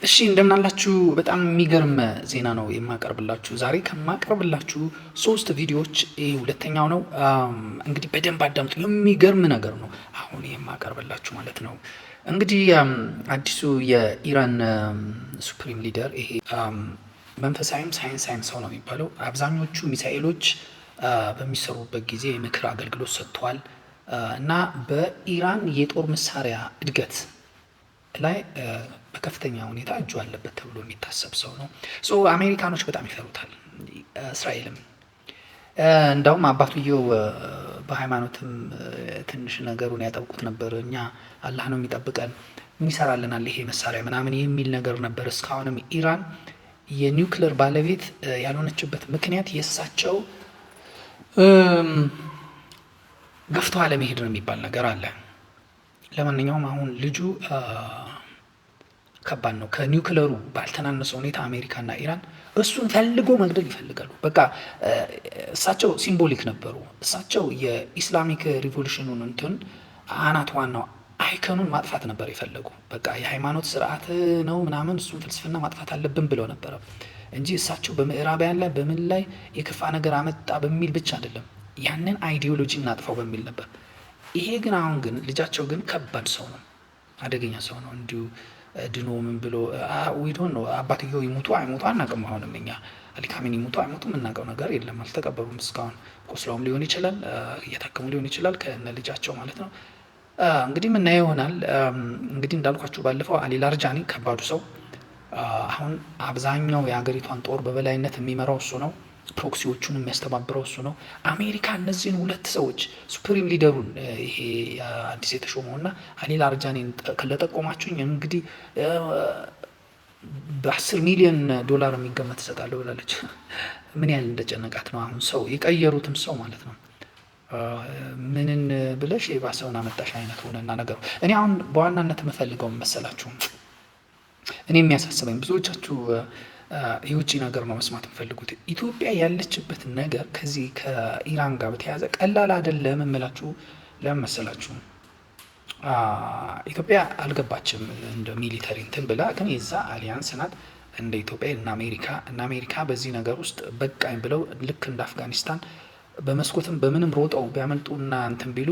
እሺ እንደምናላችሁ በጣም የሚገርም ዜና ነው የማቀርብላችሁ። ዛሬ ከማቀርብላችሁ 3 ቪዲዮዎች ይህ ሁለተኛው ነው። እንግዲህ በደንብ አዳምጡ። የሚገርም ነገር ነው አሁን የማቀርብላችሁ ማለት ነው። እንግዲህ አዲሱ የኢራን ሱፕሪም ሊደር ይሄ መንፈሳዊም ሳይንሳዊም ሰው ነው የሚባለው። አብዛኞቹ ሚሳኤሎች በሚሰሩበት ጊዜ የምክር አገልግሎት ሰጥተዋል እና በኢራን የጦር መሳሪያ እድገት ላይ በከፍተኛ ሁኔታ እጁ አለበት ተብሎ የሚታሰብ ሰው ነው። አሜሪካኖች በጣም ይፈሩታል። እስራኤልም እንዳውም አባትየው በሃይማኖትም ትንሽ ነገሩን ያጠብቁት ነበር። እኛ አላህ ነው የሚጠብቀን፣ ምን ይሰራልናል ይሄ መሳሪያ ምናምን የሚል ነገር ነበር። እስካሁንም ኢራን የኒውክሌር ባለቤት ያልሆነችበት ምክንያት የእሳቸው ገፍቶ አለመሄድ ነው የሚባል ነገር አለ። ለማንኛውም አሁን ልጁ ከባድ ነው። ከኒውክለሩ ባልተናነሰ ሁኔታ አሜሪካና ኢራን እሱን ፈልጎ መግደል ይፈልጋሉ። በቃ እሳቸው ሲምቦሊክ ነበሩ። እሳቸው የኢስላሚክ ሪቮሉሽኑን እንትን አናት ዋናው አይከኑን ማጥፋት ነበር የፈለጉ። በቃ የሃይማኖት ስርዓት ነው ምናምን እሱን ፍልስፍና ማጥፋት አለብን ብለው ነበረ እንጂ እሳቸው በምዕራባውያን ላይ በምን ላይ የከፋ ነገር አመጣ በሚል ብቻ አይደለም፣ ያንን አይዲዮሎጂ እናጥፋው በሚል ነበር። ይሄ ግን አሁን ግን ልጃቸው ግን ከባድ ሰው ነው፣ አደገኛ ሰው ነው። እንዲሁ ድኖ ምን ብሎ ዊዶን ነው። አባትየው ይሙቱ አይሙቱ አናውቅም። አሁንም እኛ አሊካሚን ይሙቱ አይሙቱ የምናውቀው ነገር የለም። አልተቀበሩም እስካሁን። ቆስለውም ሊሆን ይችላል፣ እየታከሙ ሊሆን ይችላል ከነ ልጃቸው ማለት ነው። እንግዲህ ምናየው ይሆናል። እንግዲህ እንዳልኳችሁ ባለፈው አሊ ላርጃኒ ከባዱ ሰው፣ አሁን አብዛኛው የሀገሪቷን ጦር በበላይነት የሚመራው እሱ ነው። ፕሮክሲዎቹን የሚያስተባብረው እሱ ነው። አሜሪካ እነዚህን ሁለት ሰዎች ሱፕሪም ሊደሩን ይሄ አዲስ የተሾመውና አሊ ላርጃኒን ለጠቆማችሁኝ እንግዲህ በ10 ሚሊዮን ዶላር የሚገመት እሰጣለሁ ብላለች። ምን ያህል እንደጨነቃት ነው አሁን ሰው የቀየሩትም ሰው ማለት ነው። ምንን ብለሽ የባሰውን አመጣሽ አይነት ሆነና ነገሩ። እኔ አሁን በዋናነት የምፈልገው መሰላችሁ፣ እኔ የሚያሳስበኝ ብዙዎቻችሁ የውጭ ነገር ነው መስማት የምፈልጉት። ኢትዮጵያ ያለችበት ነገር ከዚህ ከኢራን ጋር በተያያዘ ቀላል አይደለም የምላችሁ። ለምን መሰላችሁ? ኢትዮጵያ አልገባችም እንደ ሚሊተሪ እንትን ብላ፣ ግን የዛ አሊያንስ ናት እንደ ኢትዮጵያ እና አሜሪካ በዚህ ነገር ውስጥ በቃኝ ብለው ልክ እንደ አፍጋኒስታን በመስኮትም በምንም ሮጠው ቢያመልጡና እንትን ቢሉ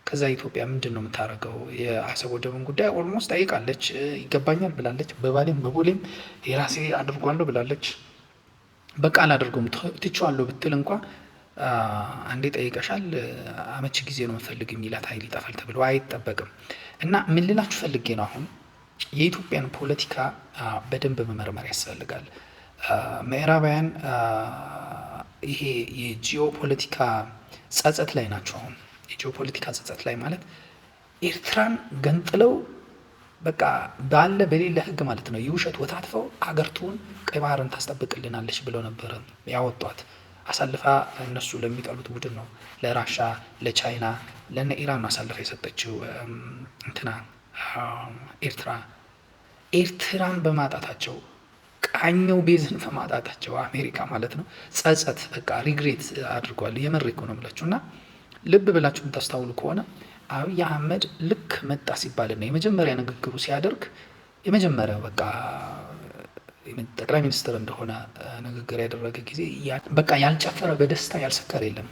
ከዛ ኢትዮጵያ ምንድን ነው የምታደርገው? የአሰብ ወደብን ጉዳይ ኦልሞስት ጠይቃለች፣ ይገባኛል ብላለች። በባሌም በቦሌም የራሴ አድርጓለሁ ብላለች። በቃ አላደርገውም ትቼዋለሁ ብትል እንኳ አንዴ ጠይቀሻል፣ አመቺ ጊዜ ነው የምፈልግ የሚላት ኃይል ይጠፋል ተብሎ አይጠበቅም። እና ምን ልላችሁ ፈልጌ ነው፣ አሁን የኢትዮጵያን ፖለቲካ በደንብ መመርመር ያስፈልጋል። ምዕራባውያን ይሄ የጂኦፖለቲካ ጸጸት ላይ ናቸው አሁን። የጂኦፖለቲካ ጸጸት ላይ ማለት ኤርትራን ገንጥለው በቃ ባለ በሌለ ህግ ማለት ነው የውሸት ወታትፈው አገርቱን ቀይ ባህርን ታስጠብቅልናለች ብለው ነበረ ያወጧት። አሳልፋ እነሱ ለሚጠሉት ቡድን ነው፣ ለራሻ፣ ለቻይና፣ ለነ ኢራን አሳልፋ የሰጠችው እንትና ኤርትራን በማጣታቸው ቃኘው ቤዝን በማጣታቸው አሜሪካ ማለት ነው ጸጸት በቃ ሪግሬት አድርጓል። የምር እኮ ነው የምላችሁ። እና ልብ ብላችሁ የምታስታውሉ ከሆነ አብይ አህመድ ልክ መጣ ሲባልና የመጀመሪያ ንግግሩ ሲያደርግ የመጀመሪያው በቃ ጠቅላይ ሚኒስትር እንደሆነ ንግግር ያደረገ ጊዜ በቃ ያልጨፈረ በደስታ ያልሰከረ የለም።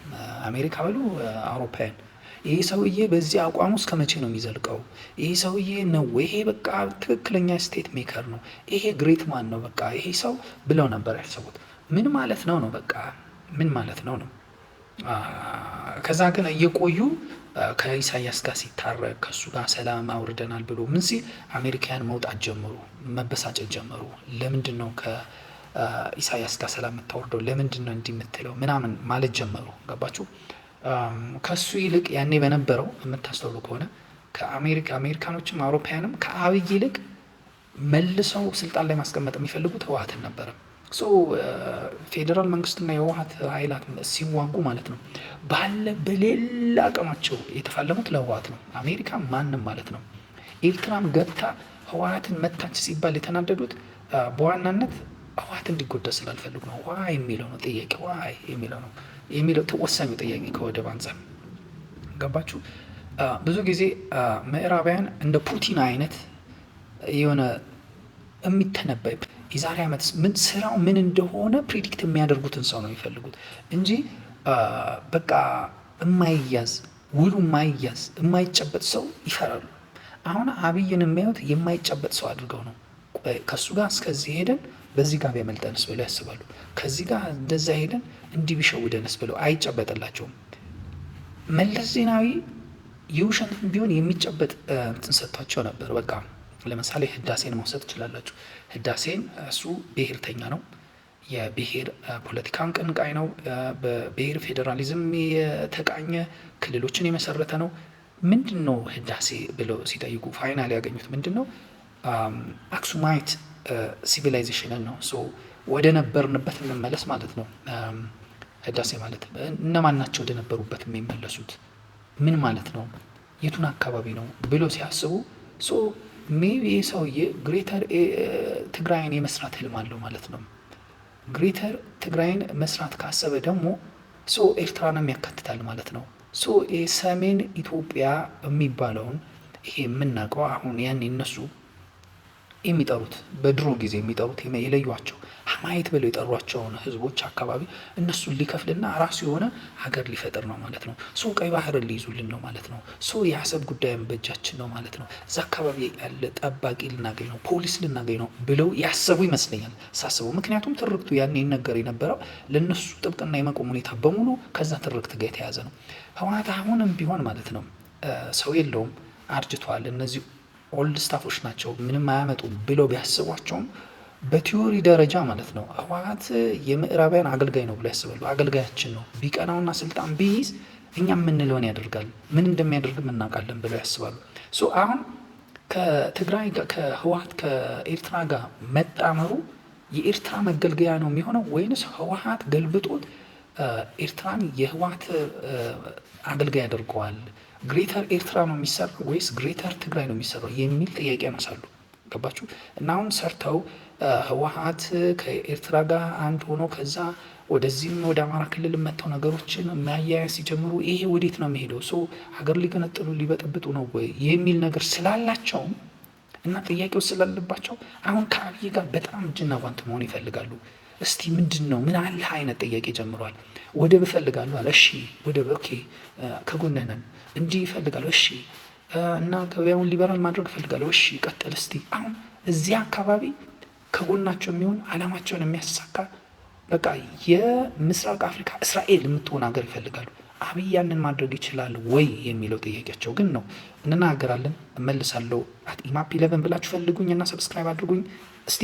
አሜሪካ በሉ አውሮፓውያን፣ ይሄ ሰውዬ በዚህ አቋሙ እስከ መቼ ነው የሚዘልቀው? ይሄ ሰውዬ ነው ይሄ በቃ ትክክለኛ ስቴት ሜከር ነው፣ ይሄ ግሬት ማን ነው በቃ ይሄ ሰው ብለው ነበር ያሰቡት። ምን ማለት ነው በቃ ምን ማለት ነው። ከዛ ግን እየቆዩ ከኢሳያስ ጋር ሲታረቅ ከሱ ጋር ሰላም አውርደናል ብሎ ምን ሲል አሜሪካውያን መውጣት ጀመሩ፣ መበሳጨት ጀመሩ። ለምንድን ነው ከኢሳያስ ጋር ሰላም የምታወርደው? ለምንድን ነው እንዲህ የምትለው ምናምን ማለት ጀመሩ። ገባችሁ? ከሱ ይልቅ ያኔ በነበረው የምታስተውሉ ከሆነ አሜሪካኖችም አውሮፓውያንም ከአብይ ይልቅ መልሰው ስልጣን ላይ ማስቀመጥ የሚፈልጉት ህወሓትን ነበረ። ፌዴራል መንግስትና የህወሓት ኃይላት ሲዋጉ ማለት ነው ባለ በሌላ አቅማቸው የተፋለሙት ለህወሓት ነው። አሜሪካ ማንም ማለት ነው። ኤርትራም ገብታ ህወሓትን መታች ሲባል የተናደዱት በዋናነት ህወሓት እንዲጎዳ ስላልፈልጉ ነው። ዋይ የሚለው ነው ጥያቄ፣ ዋይ የሚለው ወሳኙ ጥያቄ ከወደብ አንጻር። ገባችሁ? ብዙ ጊዜ ምዕራባውያን እንደ ፑቲን አይነት የሆነ የሚተነበይ የዛሬ ዓመት ምን ስራው ምን እንደሆነ ፕሪዲክት የሚያደርጉትን ሰው ነው የሚፈልጉት እንጂ በቃ የማይያዝ ውሉ የማይያዝ የማይጨበጥ ሰው ይፈራሉ። አሁን አብይን የሚያዩት የማይጨበጥ ሰው አድርገው ነው። ከእሱ ጋር እስከዚህ ሄደን በዚህ ጋር ቢያመልጠንስ ብለው ያስባሉ። ከዚህ ጋር እንደዛ ሄደን እንዲህ ቢሸውደንስ ብለው አይጨበጥላቸውም። መለስ ዜናዊ የውሸትም ቢሆን የሚጨበጥ እንትን ሰጥቷቸው ነበር። በቃ ለምሳሌ ህዳሴን መውሰድ ትችላላችሁ። ህዳሴን እሱ ብሔርተኛ ነው፣ የብሔር ፖለቲካ አቀንቃኝ ነው፣ በብሔር ፌዴራሊዝም የተቃኘ ክልሎችን የመሰረተ ነው። ምንድን ነው ህዳሴ ብለው ሲጠይቁ ፋይናል ያገኙት ምንድን ነው? አክሱማይት ሲቪላይዜሽንን ነው። ወደ ነበርንበት እንመለስ ማለት ነው። ህዳሴ ማለት እነማን ናቸው ወደ ነበሩበት የሚመለሱት? ምን ማለት ነው? የቱን አካባቢ ነው ብሎ ሲያስቡ ሜቢ ሰውዬ ግሬተር ትግራይን የመስራት ህልም አለው ማለት ነው። ግሬተር ትግራይን መስራት ካሰበ ደግሞ ኤርትራንም ያካትታል ማለት ነው። የሰሜን ኢትዮጵያ የሚባለውን ይሄ የምናውቀው አሁን ያን እነሱ የሚጠሩት በድሮ ጊዜ የሚጠሩት የለዩቸው ሀማየት ብለው የጠሯቸውን ህዝቦች አካባቢ እነሱን ሊከፍልና ራሱ የሆነ ሀገር ሊፈጥር ነው ማለት ነው። ቀይ ባህርን ሊይዙልን ነው ማለት ነው። የአሰብ ጉዳይም በእጃችን ነው ማለት ነው። እዛ አካባቢ ያለ ጠባቂ ልናገኝ ነው፣ ፖሊስ ልናገኝ ነው ብለው ያሰቡ ይመስለኛል ሳስበው። ምክንያቱም ትርክቱ ያን ይነገር የነበረው ለእነሱ ጥብቅና የመቆም ሁኔታ በሙሉ ከዛ ትርክት ጋር የተያዘ ነው። ህወሓት አሁንም ቢሆን ማለት ነው ሰው የለውም፣ አርጅቷል፣ እነዚህ ኦልድ ስታፎች ናቸው ምንም አያመጡ ብለው ቢያስቧቸውም በቲዮሪ ደረጃ ማለት ነው ህወሓት የምዕራባውያን አገልጋይ ነው ብሎ ያስባሉ። አገልጋያችን ነው፣ ቢቀናውና ስልጣን ቢይዝ እኛ የምንለውን ያደርጋል፣ ምን እንደሚያደርግም እናውቃለን ብለው ያስባሉ። አሁን ከትግራይ ከህወሓት ከኤርትራ ጋር መጣመሩ የኤርትራ መገልገያ ነው የሚሆነው ወይንስ ህወሓት ገልብጦት ኤርትራን የህወሓት አገልጋይ ያደርገዋል? ግሬተር ኤርትራ ነው የሚሰራው ወይስ ግሬተር ትግራይ ነው የሚሰራው የሚል ጥያቄ ያነሳሉ። ገባችሁ? እና አሁን ሰርተው ህወሓት ከኤርትራ ጋር አንድ ሆኖ ከዛ ወደዚህም ወደ አማራ ክልል መጥተው ነገሮችን ማያያዝ ሲጀምሩ ይሄ ወዴት ነው የሚሄደው? ሀገር ሊገነጥሉ ሊበጠብጡ ነው ወይ የሚል ነገር ስላላቸው እና ጥያቄው ስላለባቸው አሁን ከአብይ ጋር በጣም እጅና ጓንት መሆን ይፈልጋሉ። እስቲ ምንድን ነው ምን አለ አይነት ጥያቄ ጀምሯል። ወደብ እፈልጋለሁ አለ። እሺ ወደብ ኦኬ፣ ከጎንህ ነን። እንዲህ ይፈልጋለሁ። እሺ እና ገበያውን ሊበራል ማድረግ እፈልጋለሁ። እሺ ቀጥል እስቲ። አሁን እዚያ አካባቢ ከጎናቸው የሚሆን አላማቸውን የሚያሳካ በቃ የምስራቅ አፍሪካ እስራኤል የምትሆን ሀገር ይፈልጋሉ። አብይ ያንን ማድረግ ይችላል ወይ የሚለው ጥያቄያቸው ግን ነው። እንናገራለን፣ እመልሳለሁ። ኢማፕ 11 ብላችሁ ፈልጉኝ እና ሰብስክራይብ አድርጉኝ እስቲ